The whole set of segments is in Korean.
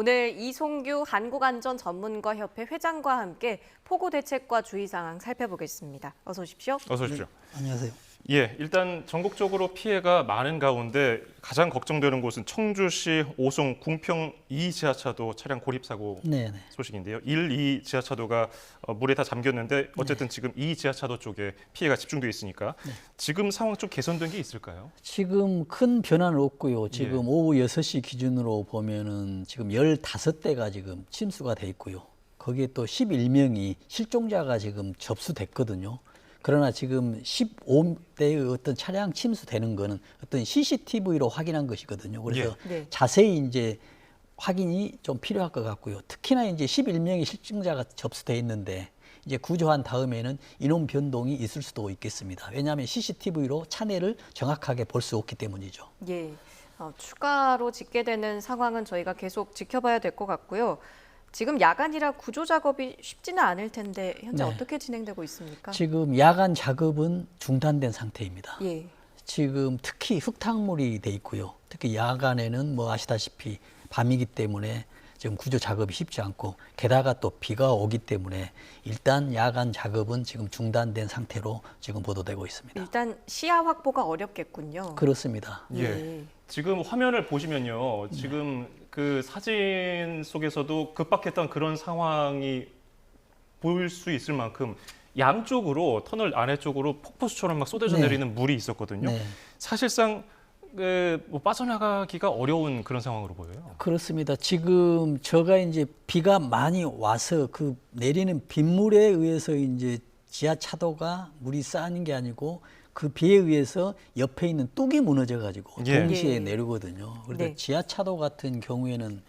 오늘 이송규 한국안전전문가협회 회장과 함께 폭우 대책과 주의 사항 살펴보겠습니다. 어서 오십시오. 어서 오십시오. 네, 안녕하세요. 예, 일단 전국적으로 피해가 많은 가운데 가장 걱정되는 곳은 청주시 오송 궁평 2 지하차도 차량 고립 사고 소식인데요. 1, 2 지하차도가 물에 다 잠겼는데 어쨌든 지금 2 지하차도 쪽에 피해가 집중돼 있으니까 지금 상황 좀 개선된 게 있을까요? 지금 큰 변화는 없고요. 지금 오후 6시 기준으로 보면은 지금 15대가 지금 침수가 돼 있고요. 거기에 또 11명이 실종자가 지금 접수됐거든요. 그러나 지금 15대의 어떤 차량 침수되는 거는 어떤 CCTV로 확인한 것이거든요. 그래서 자세히 이제 확인이 좀 필요할 것 같고요. 특히나 이제 11명의 실종자가 접수돼 있는데 이제 구조한 다음에는 인원 변동이 있을 수도 있겠습니다. 왜냐하면 CCTV로 차내를 정확하게 볼 수 없기 때문이죠. 예, 추가로 집계되는 상황은 저희가 계속 지켜봐야 될 것 같고요. 지금 야간이라 구조 작업이 쉽지는 않을 텐데 현재 어떻게 진행되고 있습니까? 지금 야간 작업은 중단된 상태입니다. 예. 지금 특히 흙탕물이 돼 있고요. 특히 야간에는 뭐 아시다시피 밤이기 때문에 지금 구조 작업이 쉽지 않고 게다가 또 비가 오기 때문에 일단 야간 작업은 지금 중단된 상태로 지금 보도되고 있습니다. 일단 시야 확보가 어렵겠군요. 그렇습니다. 예. 지금 화면을 보시면요. 지금 그 사진 속에서도 급박했던 그런 상황이 보일 수 있을 만큼 양쪽으로 터널 아래 쪽으로 폭포수처럼 막 쏟아져 내리는 물이 있었거든요. 사실상 뭐 빠져나가기가 어려운 그런 상황으로 보여요. 그렇습니다. 지금 제가 이제 비가 많이 와서 그 내리는 빗물에 의해서 이제 지하 차도가 물이 쌓이는 게 아니고 그 비에 의해서 옆에 있는 뚝이 무너져 가지고 동시에 내리거든요. 그런데 지하 차도 같은 경우에는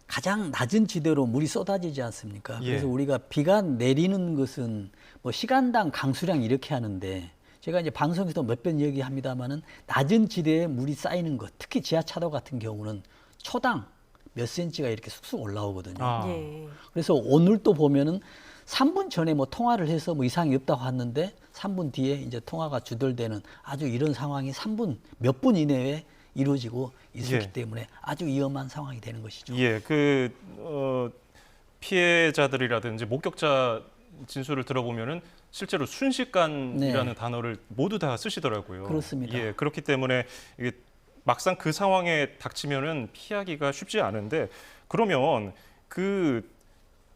가장 낮은 지대로 물이 쏟아지지 않습니까? 그래서 우리가 비가 내리는 것은 뭐 시간당 강수량 이렇게 하는데 제가 이제 방송에서 몇 번 얘기합니다만은 낮은 지대에 물이 쌓이는 것, 특히 지하차도 같은 경우는 초당 몇 센치가 이렇게 쑥쑥 올라오거든요. 그래서 오늘 또 보면은 3분 전에 뭐 통화를 해서 뭐 이상이 없다고 하는데 3분 뒤에 이제 통화가 주돌되는 아주 이런 상황이 몇 분 이내에 이루어지고 있었기 때문에 아주 위험한 상황이 되는 것이죠. 예, 피해자들이라든지 목격자 진술을 들어보면은 실제로 순식간이라는 단어를 모두 다 쓰시더라고요. 그렇습니다. 예, 그렇기 때문에 이게 막상 그 상황에 닥치면은 피하기가 쉽지 않은데 그러면 그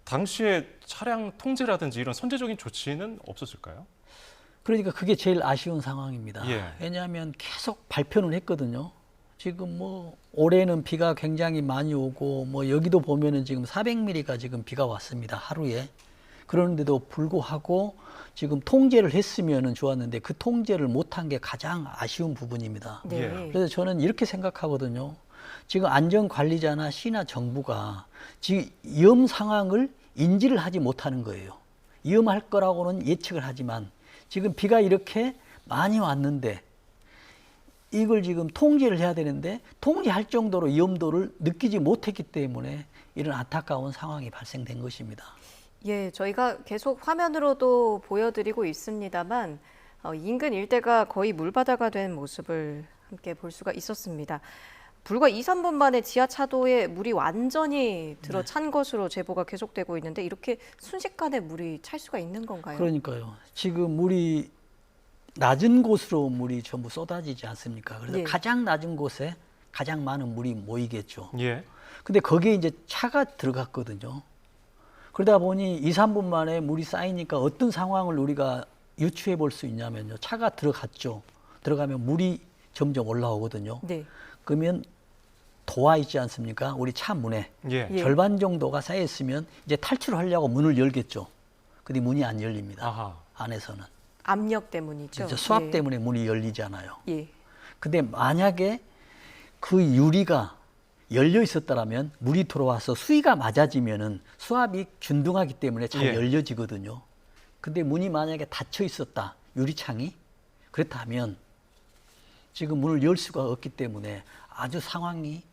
당시에 차량 통제라든지 이런 선제적인 조치는 없었을까요? 그러니까 그게 제일 아쉬운 상황입니다. 왜냐하면 계속 발표는 했거든요. 지금 뭐 올해는 비가 굉장히 많이 오고 뭐 여기도 보면은 지금 400mm가 지금 비가 왔습니다. 하루에. 그런데도 불구하고 지금 통제를 했으면은 좋았는데 그 통제를 못한 게 가장 아쉬운 부분입니다. 그래서 저는 이렇게 생각하거든요. 지금 안전관리자나 시나 정부가 지금 위험 상황을 인지를 하지 못하는 거예요. 위험할 거라고는 예측을 하지만 지금 비가 이렇게 많이 왔는데 이걸 지금 통제를 해야 되는데 통제할 정도로 위험도를 느끼지 못했기 때문에 이런 안타까운 상황이 발생된 것입니다. 예, 저희가 계속 화면으로도 보여드리고 있습니다만 인근 일대가 거의 물바다가 된 모습을 함께 볼 수가 있었습니다. 불과 2, 3분 만에 지하차도에 물이 완전히 들어찬 것으로 제보가 계속되고 있는데 이렇게 순식간에 물이 찰 수가 있는 건가요? 그러니까요. 지금 물이 낮은 곳으로 물이 전부 쏟아지지 않습니까? 그래서 가장 낮은 곳에 가장 많은 물이 모이겠죠. 근데 거기에 이제 차가 들어갔거든요. 그러다 보니 2, 3분 만에 물이 쌓이니까 어떤 상황을 우리가 유추해 볼 수 있냐면요. 차가 들어갔죠. 들어가면 물이 점점 올라오거든요. 그러면 도화 있지 않습니까? 우리 차 문에 절반 정도가 쌓여 있으면 이제 탈출하려고 문을 열겠죠. 근데 문이 안 열립니다. 안에서는. 압력 때문이죠. 수압 때문에 문이 열리잖아요. 근데 만약에 그 유리가 열려 있었다면 물이 들어와서 수위가 맞아지면은 수압이 균등하기 때문에 잘 열려지거든요. 근데 문이 만약에 닫혀 있었다, 유리창이 그렇다면 지금 문을 열 수가 없기 때문에 아주 상황이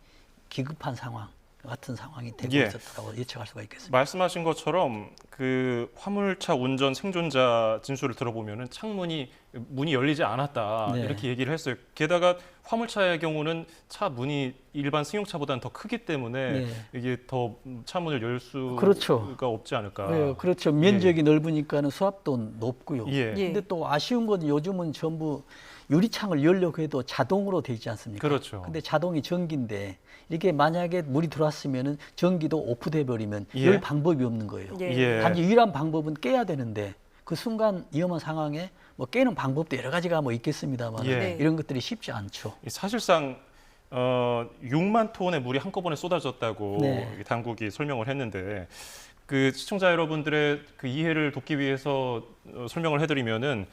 기급한 상황 같은 상황이 되고 있었다고 예측할 수가 있겠습니다. 말씀하신 것처럼 그 화물차 운전 생존자 진술을 들어보면은 창문이 문이 열리지 않았다 네. 이렇게 얘기를 했어요. 게다가 화물차의 경우는 차 문이 일반 승용차보다는 더 크기 때문에 네. 이게 더 차 문을 열 수가 그렇죠. 없지 않을까. 네, 그렇죠. 면적이 넓으니까는 수압도 높고요. 예. 예. 근데 또 아쉬운 건 요즘은 전부 유리창을 열려고 해도 자동으로 돼 있지 않습니까? 그렇죠. 근데 자동이 전기인데 이렇게 만약에 물이 들어왔으면은 전기도 오프돼 버리면 예. 열 방법이 없는 거예요. 예. 예. 단지 유일한 방법은 깨야 되는데 그 순간 위험한 상황에 뭐 깨는 방법도 여러 가지가 뭐 있겠습니다만 예. 네. 이런 것들이 쉽지 않죠. 사실상 6만 톤의 물이 한꺼번에 쏟아졌다고 네. 당국이 설명을 했는데 그 시청자 여러분들의 그 이해를 돕기 위해서 설명을 해드리면은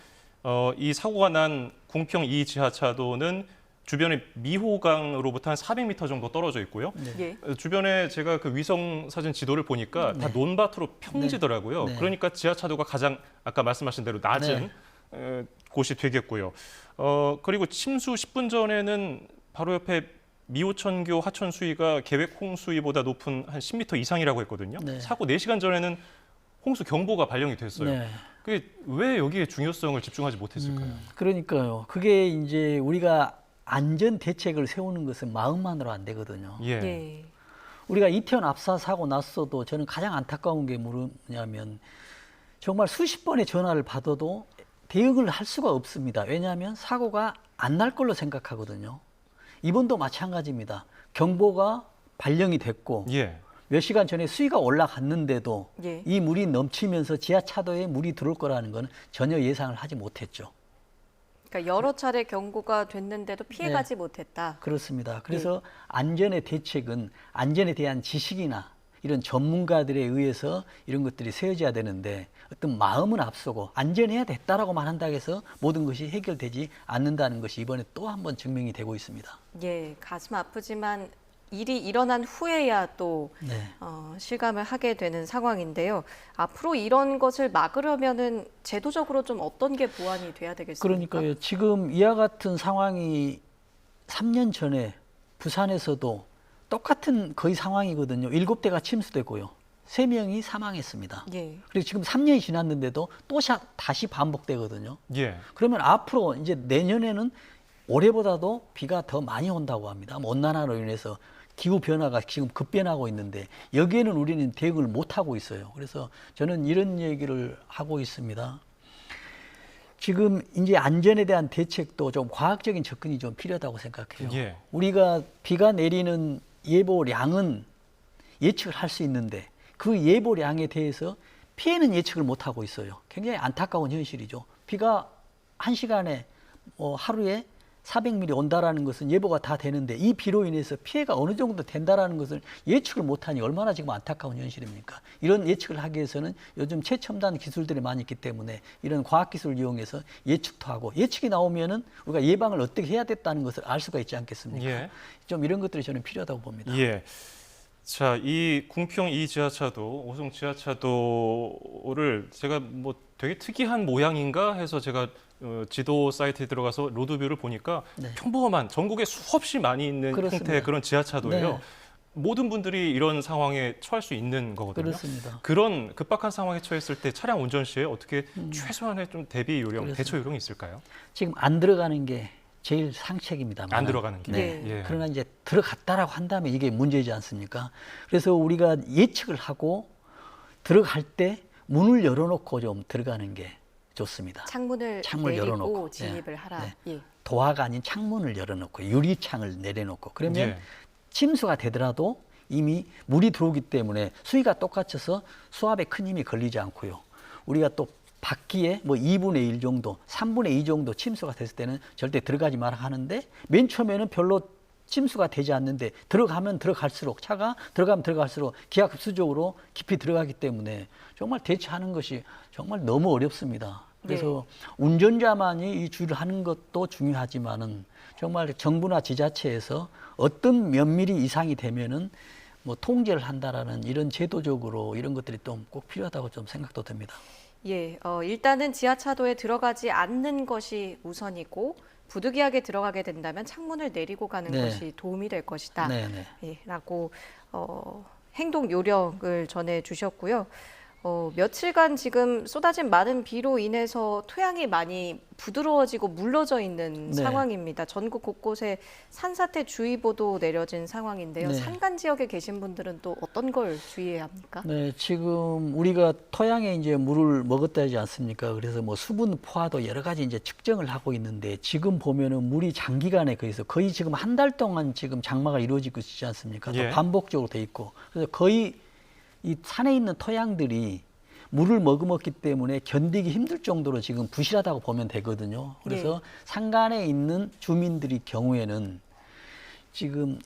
이 사고가 난 궁평 2 지하차도는 주변에 미호강으로부터 한 400m 정도 떨어져 있고요. 예. 주변에 제가 그 위성 사진 지도를 보니까 다 논밭으로 평지더라고요. 네. 그러니까 지하차도가 가장 아까 말씀하신 대로 낮은 곳이 되겠고요. 그리고 침수 10분 전에는 바로 옆에 미호천교 하천 수위가 계획 홍수위보다 높은 한 10m 이상이라고 했거든요. 네. 사고 4시간 전에는 홍수 경보가 발령이 됐어요. 네. 그게 왜 여기에 중요성을 집중하지 못했을까요? 그러니까요. 그게 이제 우리가 안전 대책을 세우는 것은 마음만으로 안 되거든요. 예. 예. 우리가 이태원 압사 사고 났어도 저는 가장 안타까운 게 뭐냐면 정말 수십 번의 전화를 받아도 대응을 할 수가 없습니다. 왜냐하면 사고가 안 날 걸로 생각하거든요. 이번도 마찬가지입니다. 경보가 발령이 됐고 예. 몇 시간 전에 수위가 올라갔는데도 예. 이 물이 넘치면서 지하차도에 물이 들어올 거라는 건 전혀 예상을 하지 못했죠. 그러니까 여러 차례 경고가 됐는데도 피해가지 못했다. 그렇습니다. 그래서 안전의 대책은 안전에 대한 지식이나 이런 전문가들에 의해서 이런 것들이 세워져야 되는데 어떤 마음은 앞서고 안전해야 됐다라고만 한다고 해서 모든 것이 해결되지 않는다는 것이 이번에 또 한 번 증명이 되고 있습니다. 예, 가슴 아프지만 일이 일어난 후에야 또 네. 실감을 하게 되는 상황인데요. 앞으로 이런 것을 막으려면은 제도적으로 좀 어떤 게 보완이 돼야 되겠습니까? 그러니까요. 지금 이와 같은 상황이 3년 전에 부산에서도 똑같은 거의 상황이거든요. 7대가 침수되고요. 3명이 사망했습니다. 예. 그리고 지금 3년이 지났는데도 또 다시 반복되거든요. 예. 그러면 앞으로 이제 내년에는 올해보다도 비가 더 많이 온다고 합니다. 온난화로 인해서 기후 변화가 지금 급변하고 있는데 여기에는 우리는 대응을 못 하고 있어요. 그래서 저는 이런 얘기를 하고 있습니다. 지금 이제 안전에 대한 대책도 좀 과학적인 접근이 좀 필요하다고 생각해요. 예. 우리가 비가 내리는 예보량은 예측을 할 수 있는데 그 예보량에 대해서 피해는 예측을 못 하고 있어요. 굉장히 안타까운 현실이죠. 비가 한 시간에 하루에 400mm 온다라는 것은 예보가 다 되는데 이 비로 인해서 피해가 어느 정도 된다라는 것을 예측을 못하니 얼마나 지금 안타까운 현실입니까? 이런 예측을 하기 위해서는 요즘 최첨단 기술들이 많이 있기 때문에 이런 과학기술을 이용해서 예측도 하고 예측이 나오면은 우리가 예방을 어떻게 해야 됐다는 것을 알 수가 있지 않겠습니까? 예. 좀 이런 것들이 저는 필요하다고 봅니다. 예. 자, 이 궁평 2 지하차도, 오송 지하차도를 제가 뭐 되게 특이한 모양인가 해서 제가 지도 사이트에 들어가서 로드뷰를 보니까 네. 평범한 전국에 수없이 많이 있는 그렇습니다. 형태의 그런 지하차도예요. 네. 모든 분들이 이런 상황에 처할 수 있는 거거든요. 그렇습니다. 그런 급박한 상황에 처했을 때 차량 운전 시에 어떻게 최소한의 좀 대비 요령, 그렇습니다. 대처 요령이 있을까요? 지금 안 들어가는 게 제일 상책입니다만. 안 들어가는 게. 네. 예. 그러나 이제 들어갔다라고 한다면 이게 문제지 않습니까? 그래서 우리가 예측을 하고 들어갈 때 문을 열어놓고 좀 들어가는 게 좋습니다. 창문을 창문을 내리고 열어놓고. 진입을 네. 하라. 네. 예. 도화가 아닌 창문을 열어놓고 유리창을 내려놓고 그러면 예. 침수가 되더라도 이미 물이 들어오기 때문에 수위가 똑같아서 수압에 큰 힘이 걸리지 않고요. 우리가 또 바퀴에 뭐 2분의 1 정도, 3분의 2 정도 침수가 됐을 때는 절대 들어가지 마라 하는데 맨 처음에는 별로 침수가 되지 않는데 들어가면 들어갈수록 차가 들어가면 들어갈수록 기하급수적으로 깊이 들어가기 때문에 정말 대처하는 것이 정말 너무 어렵습니다. 그래서 운전자만이 이 주의를 하는 것도 중요하지만은 정말 정부나 지자체에서 어떤 몇 미리 이상이 되면은 뭐 통제를 한다라는 이런 제도적으로 이런 것들이 좀 꼭 필요하다고 좀 생각도 듭니다. 예, 일단은 지하차도에 들어가지 않는 것이 우선이고 부득이하게 들어가게 된다면 창문을 내리고 가는 네. 것이 도움이 될 것이다. 네네. 예, 라고 행동 요령을 전해 주셨고요. 며칠간 지금 쏟아진 많은 비로 인해서 토양이 많이 부드러워지고 물러져 있는 네. 상황입니다. 전국 곳곳에 산사태 주의보도 내려진 상황인데요. 네. 산간 지역에 계신 분들은 또 어떤 걸 주의해야 합니까? 네, 지금 우리가 토양에 이제 물을 먹었다 하지 않습니까? 그래서 뭐 수분 포화도 여러 가지 이제 측정을 하고 있는데 지금 보면은 물이 장기간에 거의 지금 한 달 동안 지금 장마가 이루어지고 있지 않습니까? 또 예. 반복적으로 돼 있고. 그래서 거의 이 산에 있는 토양들이 물을 머금었기 때문에 견디기 힘들 정도로 지금 부실하다고 보면 되거든요. 그래서 네. 산간에 있는 주민들의 경우에는 지금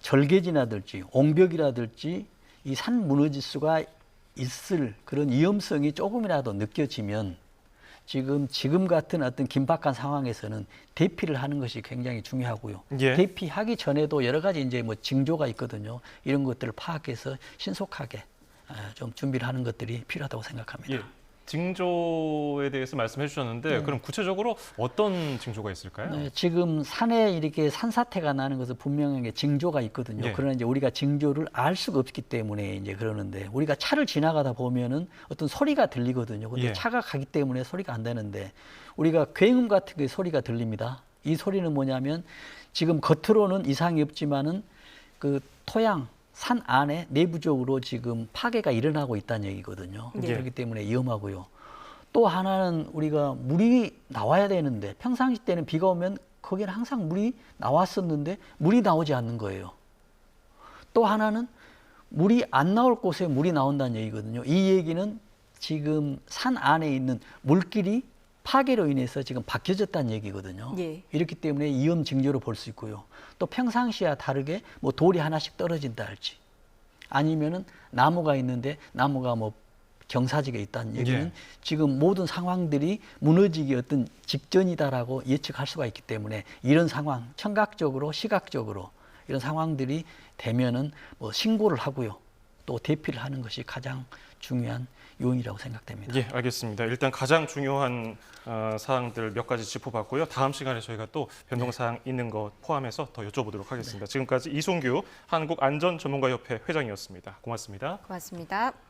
절개지라든지 옹벽이라든지 이 산 무너질 수가 있을 그런 위험성이 조금이라도 느껴지면 지금 같은 어떤 긴박한 상황에서는 대피를 하는 것이 굉장히 중요하고요. 예. 대피하기 전에도 여러 가지 이제 뭐 징조가 있거든요. 이런 것들을 파악해서 신속하게 좀 준비를 하는 것들이 필요하다고 생각합니다. 예. 징조에 대해서 말씀해 주셨는데 그럼 구체적으로 어떤 징조가 있을까요? 네, 지금 산에 이렇게 산사태가 나는 것은 분명하게 징조가 있거든요. 예. 그러나 이제 우리가 징조를 알 수가 없기 때문에 이제 그러는데 우리가 차를 지나가다 보면은 어떤 소리가 들리거든요. 근데 예. 차가 가기 때문에 소리가 안 되는데 우리가 굉음 같은 게 소리가 들립니다. 이 소리는 뭐냐면 지금 겉으로는 이상이 없지만은 그 토양 산 안에 내부적으로 지금 파괴가 일어나고 있다는 얘기거든요. 예. 그렇기 때문에 위험하고요. 또 하나는 우리가 물이 나와야 되는데 평상시 때는 비가 오면 거기는 항상 물이 나왔었는데 물이 나오지 않는 거예요. 또 하나는 물이 안 나올 곳에 물이 나온다는 얘기거든요. 이 얘기는 지금 산 안에 있는 물길이 파괴로 인해서 지금 바뀌어졌다는 얘기거든요. 예. 이렇기 때문에 위험 징조로 볼 수 있고요. 또 평상시와 다르게 뭐 돌이 하나씩 떨어진다 할지 아니면은 나무가 있는데 나무가 뭐 경사지게 있다는 얘기는 예. 지금 모든 상황들이 무너지기 어떤 직전이다라고 예측할 수가 있기 때문에 이런 상황, 청각적으로, 시각적으로 이런 상황들이 되면은 뭐 신고를 하고요. 또 대피를 하는 것이 가장 중요한 요인이라고 생각됩니다. 예, 알겠습니다. 일단 가장 중요한 사항들 몇 가지 짚어봤고요. 다음 시간에 저희가 또 변동사항 있는 것 포함해서 더 여쭤보도록 하겠습니다. 지금까지 이송규 한국안전전문가협회 회장이었습니다. 고맙습니다. 고맙습니다.